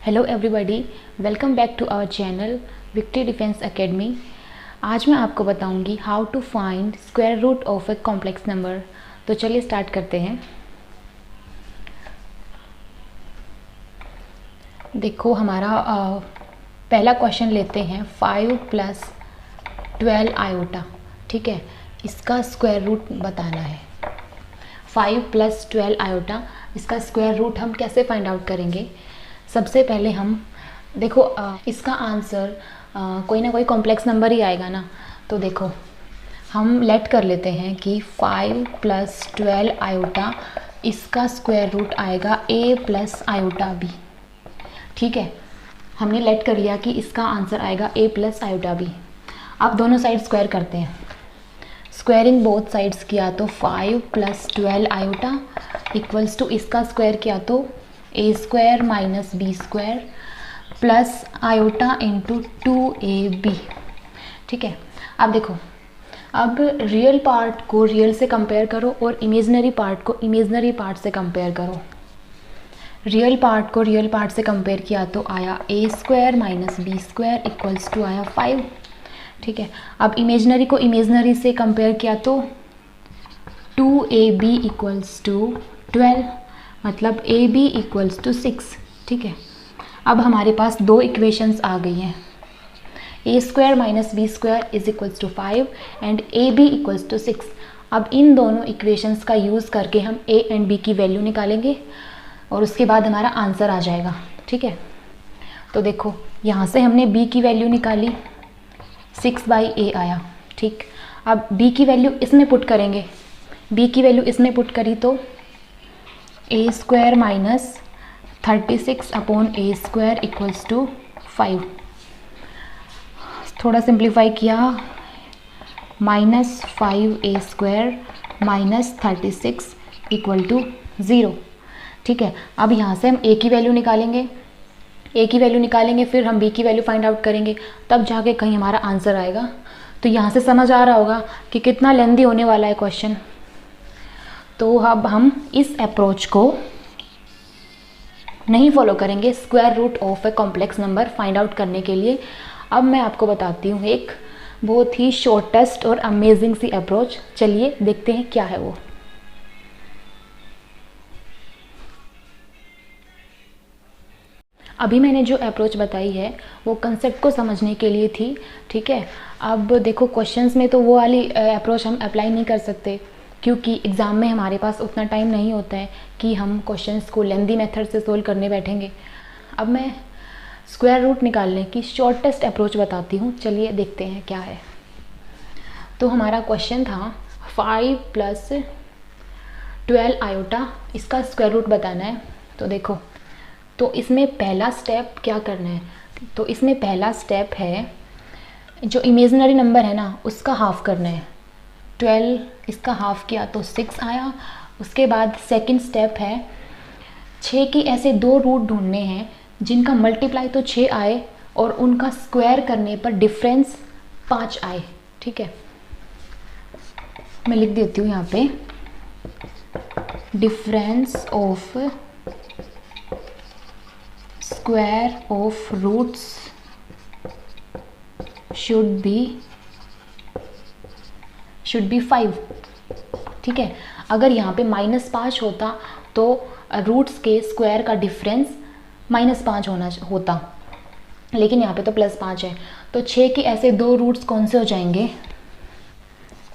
Hello everybody, welcome back to our channel Victory Defence Academy. आज मैं आपको बताऊंगी how to find square root of a complex number. तो चलिए start करते हैं। देखो हमारा पहला क्वेश्चन लेते हैं 5 + 12 आयोटा। ठीक है, इसका स्क्वायर रूट बताना है। 5 + 12 आयोटा, इसका स्क्वायर रूट हम कैसे फाइंड आउट करेंगे? सबसे पहले हम देखो इसका आंसर कोई ना कोई कॉम्प्लेक्स नंबर ही आएगा ना। तो देखो हम लेट कर लेते हैं कि 5 + 12 आयोटा, इसका स्क्वायर रूट आएगा a + आयोटा b। ठीक है, हमने लेट कर लिया कि इसका आंसर आएगा a + आयोटा b। अब दोनों साइड स्क्वायर करते हैं। स्क्वायरिंग बोथ साइड्स किया तो 5 + 12 आयोटा इक्वल्स टू इसका स्क्वायर किया तो a² - b² plus iota into 2ab। ठीक है, अब देखो, अब रियल पार्ट को रियल से कंपेयर करो और इमेजनरी पार्ट को इमेजनरी पार्ट से कंपेयर करो। रियल पार्ट को रियल पार्ट से कंपेयर किया तो आया a² - b² इक्वल्स टू आया 5। ठीक है, अब इमेजनरी को इमेजनरी से कंपेयर किया तो 2ab इक्वल्स टू 12, मतलब ab इक्वल्स टू 6। ठीक है, अब हमारे पास दो इक्वेशंस आ गई हैं। a² - b² is equals to 5 and ab equals to 6। अब इन दोनों इक्वेशंस का यूज़ करके हम a एंड b की वैल्यू निकालेंगे और उसके बाद हमारा आंसर आ जाएगा। ठीक है, तो देखो यहाँ से हमने b की वैल्यू निकाली, 6/a आया। ठीक, अब b की वैल्यू इसमें पुट करेंगे। b की वैल्यू इसमें पुट करी तो a² - 36/a² इक्वल्स टू 5। थोड़ा सिंप्लीफाई किया, -5a² - 36 इक्वल टू 0। ठीक है, अब यहाँ से हम a की वैल्यू निकालेंगे। a की वैल्यू निकालेंगे, फिर हम b की वैल्यू फाइंड आउट करेंगे, तब जाके कहीं हमारा आंसर आएगा। तो यहाँ से समझ आ रहा होगा कि कितना लेंदी होने वाला है क्वेश्चन। तो अब हम इस अप्रोच को नहीं फॉलो करेंगे square root of a complex number find out करने के लिए। अब मैं आपको बताती हूँ एक बहुत ही शॉर्टेस्ट और अमेजिंग सी अप्रोच। चलिए देखते हैं क्या है वो। अभी मैंने जो अप्रोच बताई है वो कंसेप्ट को समझने के लिए थी। ठीक है, अब देखो क्वेश्चंस में तो वो वाली अप्रोच हम अप्लाई नहीं कर सकते, क्योंकि एग्ज़ाम में हमारे पास उतना टाइम नहीं होता है कि हम क्वेश्चंस को लेंदी मेथड से सोल्व करने बैठेंगे। अब मैं स्क्वायर रूट निकालने की शॉर्टेस्ट अप्रोच बताती हूँ। चलिए देखते हैं क्या है। तो हमारा क्वेश्चन था 5 + 12 आयोटा, इसका स्क्वायर रूट बताना है। तो देखो, तो इसमें पहला स्टेप क्या करना है? तो इसमें पहला स्टेप है जो इमेजिनरी नंबर है ना उसका हाफ करना है। 12 इसका हाफ किया तो 6 आया। उसके बाद सेकंड स्टेप है 6 की ऐसे दो रूट ढूंढने हैं जिनका मल्टीप्लाई तो 6 आए और उनका स्क्वायर करने पर डिफरेंस 5 आए। ठीक है, मैं लिख देती हूँ यहाँ पे, difference of square of roots should be 5। ठीक है, अगर यहाँ पे -5 होता तो रूट्स के स्क्वायर का डिफरेंस -5 होता, लेकिन यहाँ पे तो +5 है। तो 6 के ऐसे दो रूट्स कौन से हो जाएंगे?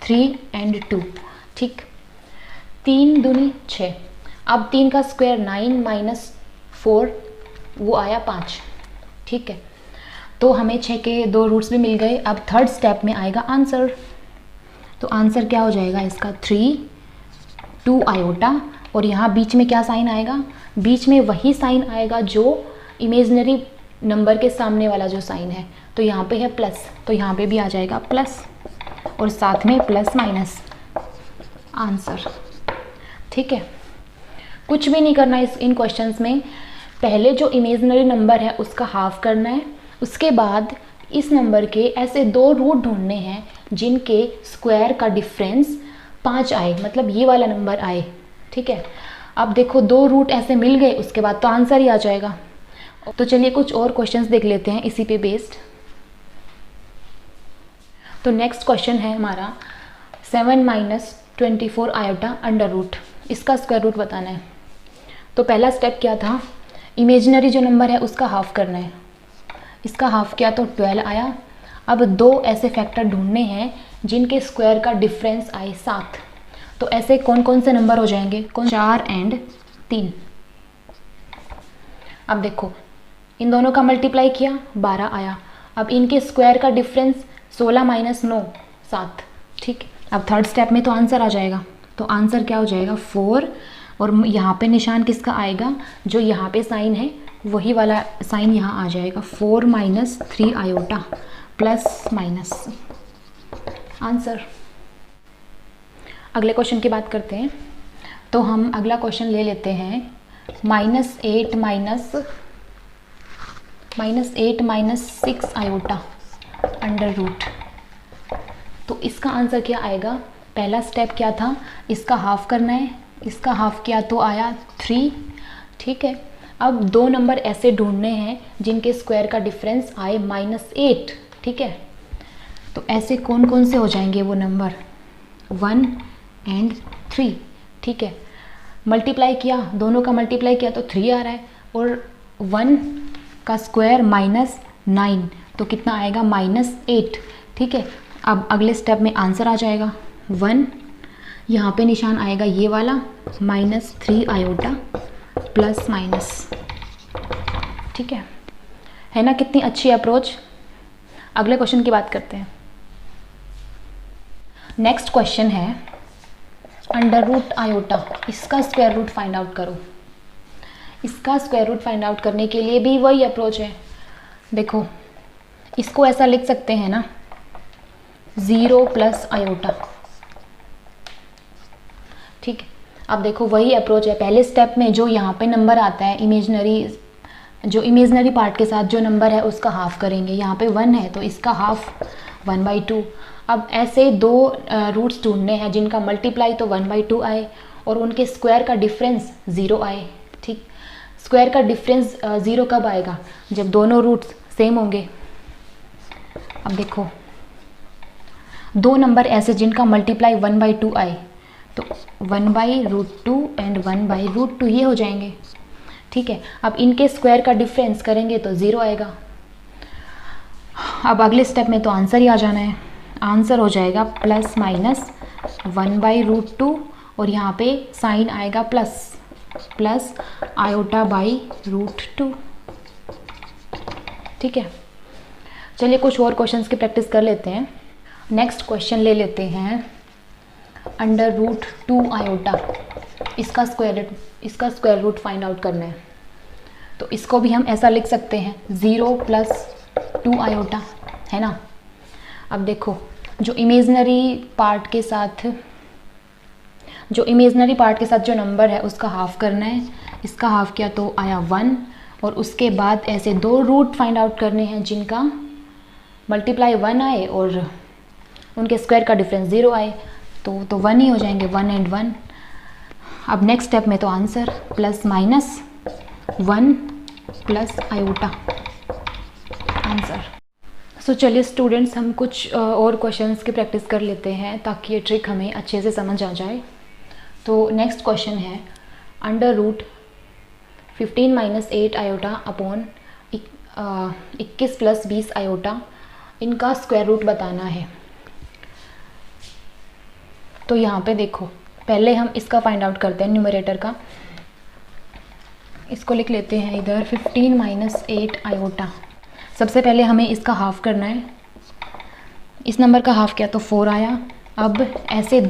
3 और 2। ठीक, 3 दूनी 6। अब 3 का स्क्वायर 9 - 4 वो आया 5। ठीक है, तो हमें 6 के दो रूट्स भी मिल गए। अब थर्ड स्टेप में आएगा आंसर। तो आंसर क्या हो जाएगा इसका? 3 2 आयोटा, और यहाँ बीच में क्या साइन आएगा? बीच में वही साइन आएगा जो इमेजनरी नंबर के सामने वाला जो साइन है। तो यहाँ पे है प्लस, तो यहाँ पे भी आ जाएगा प्लस, और साथ में +- आंसर। ठीक है, कुछ भी नहीं करना इन क्वेश्चंस में। पहले जो इमेजनरी नंबर है उसका हाफ करना है, उसके बाद इस नंबर के ऐसे दो रूट ढूंढने हैं जिनके स्क्वायर का डिफरेंस 5 आए, मतलब ये वाला नंबर आए। ठीक है, अब देखो दो रूट ऐसे मिल गए, उसके बाद तो आंसर ही आ जाएगा। तो चलिए कुछ और क्वेश्चंस देख लेते हैं इसी पे बेस्ड। तो नेक्स्ट क्वेश्चन है हमारा 7 माइनस 24 आयोटा अंडर रूट, इसका स्क्वायर रूट बताना है। तो पहला स्टेप क्या था, इमेजिनरी जो नंबर है उसका हाफ करना है। इसका हाफ किया तो 12 आया। अब दो ऐसे फैक्टर ढूंढने हैं जिनके स्क्वायर का डिफरेंस आए 7। तो ऐसे कौन कौन से नंबर हो जाएंगे, 4 और 3। अब देखो इन दोनों का मल्टीप्लाई किया 12 आया। अब इनके स्क्वायर का डिफरेंस 16 माइनस 9 7। ठीक, अब थर्ड स्टेप में तो आंसर आ जाएगा। तो आंसर क्या हो जाएगा 4, और यहाँ पे निशान किसका आएगा, जो यहाँ पे साइन है वही वाला साइन यहाँ आ जाएगा, 4 minus 3 iota plus minus answer. अगले क्वेश्चन की बात करते हैं। तो हम अगला क्वेश्चन ले लेते हैं -8 माइनस 6 आयोटा अंडर रूट। तो इसका आंसर क्या आएगा, पहला स्टेप क्या था, इसका हाफ करना है। इसका हाफ किया तो आया 3। ठीक है, अब दो नंबर ऐसे ढूंढने हैं जिनके स्क्वायर का डिफरेंस आए -8। ठीक है, तो ऐसे कौन कौन से हो जाएंगे वो नंबर, 1 और 3। ठीक है, मल्टीप्लाई किया, दोनों का मल्टीप्लाई किया तो 3 आ रहा है, और 1 का स्क्वायर -9 तो कितना आएगा -8। ठीक है, अब अगले स्टेप में आंसर आ जाएगा 1, यहाँ पे निशान आएगा ये वाला -3 आयोटा प्लस माइनस। ठीक है ना, कितनी अच्छी अप्रोच। अगले क्वेश्चन की बात करते हैं। नेक्स्ट क्वेश्चन है अंडर रूट आयोटा, इसका स्क्वायर रूट फाइंड आउट करो। इसका स्क्वायर रूट फाइंड आउट करने के लिए भी वही अप्रोच है। देखो इसको ऐसा लिख सकते हैं ना, 0 प्लस आयोटा। ठीक है, अब देखो वही अप्रोच है। पहले स्टेप में जो यहाँ पे नंबर आता है इमेजनरी पार्ट के साथ जो नंबर है उसका हाफ करेंगे। यहाँ पे 1 है तो इसका हाफ 1/2। अब ऐसे दो रूट्स ढूंढने हैं जिनका मल्टीप्लाई तो 1/2 आए और उनके स्क्वायर का डिफरेंस 0 आए। ठीक, स्क्वायर का डिफरेंस 0 कब आएगा, जब दोनों रूट्स सेम होंगे। अब देखो दो नंबर ऐसे जिनका मल्टीप्लाई 1/2 आए, तो 1/√2 एंड 1/√2 ये हो जाएंगे। ठीक है, अब इनके स्क्वायर का डिफरेंस करेंगे तो 0 आएगा। अब अगले स्टेप में तो आंसर ही आ जाना है। आंसर हो जाएगा प्लस माइनस 1/√2 और यहाँ पे साइन आएगा प्लस आयोटा /√2। ठीक है, चलिए कुछ और क्वेश्चंस की प्रैक्टिस कर लेते हैं। नेक्स्ट क्वेश्चन ले लेते हैं √2 आयोटा, इसका स्क्वायर रूट फाइंड आउट करना है। तो इसको भी हम ऐसा लिख सकते हैं 0 प्लस 2 आयोटा, है ना। अब देखो जो इमेजनरी पार्ट के साथ जो नंबर है उसका हाफ करना है। इसका हाफ किया तो आया 1, और उसके बाद ऐसे दो रूट फाइंड आउट करने हैं जिनका मल्टीप्लाई 1 आए और उनके स्क्वायर का डिफरेंस 0 आए, तो 1 ही हो जाएंगे, 1 और 1। अब नेक्स्ट स्टेप में तो answer plus minus 1 plus iota answer. So चलिए स्टूडेंट्स हम कुछ और क्वेश्चंस की प्रैक्टिस कर लेते हैं ताकि ये ट्रिक हमें अच्छे से समझ आ जाए। तो नेक्स्ट क्वेश्चन है √15 - 8 आयोटा अपॉन 21 + 20 आयोटा, इनका स्क्वायर रूट बताना है। तो यहाँ पे देखो पहले हम इसका फाइंड आउट करते हैं, न्यूमरेटर का। इसको लिख लेते हैं इधर 15 - 8 आयोटा। सबसे पहले हमें इसका हाफ करना है। इस नंबर का हाफ किया तो 4 आया। अब ऐसे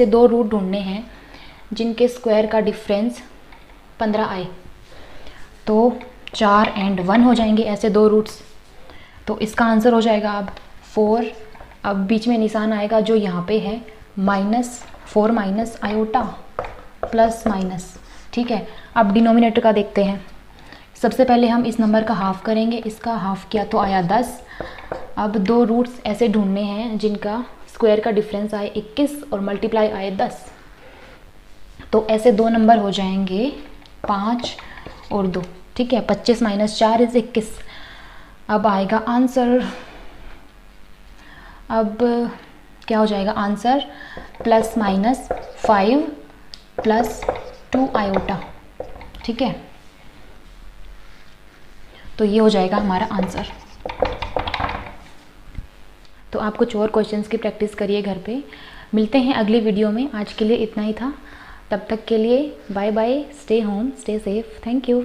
दो रूट ढूंढने हैं जिनके स्क्वायर का डिफरेंस 15 आए, तो 4 और 1 हो जाएंगे ऐसे दो रूट्स। तो इसका आंसर हो जाएगा अब 4। अब बीच में निशान आएगा जो यहाँ पे है -4 माइनस आयोटा प्लस माइनस। ठीक है, अब डिनोमिनेटर का देखते हैं। सबसे पहले हम इस नंबर का हाफ करेंगे। इसका हाफ किया तो आया 10। अब दो रूट्स ऐसे ढूंढने हैं जिनका स्क्वायर का डिफरेंस आए 21 और मल्टीप्लाई आए 10, तो ऐसे दो नंबर हो जाएंगे 5 और 2। ठीक है, 25 माइनस 4 इज 21। अब आएगा आंसर, अब क्या हो जाएगा answer, plus minus 5 plus 2 iota. ठीक है, तो ये हो जाएगा हमारा आंसर। तो आप कुछ और क्वेश्चंस की प्रैक्टिस करिए घर पे। मिलते हैं अगली वीडियो में, आज के लिए इतना ही था। तब तक के लिए bye bye, stay home, stay safe, thank you.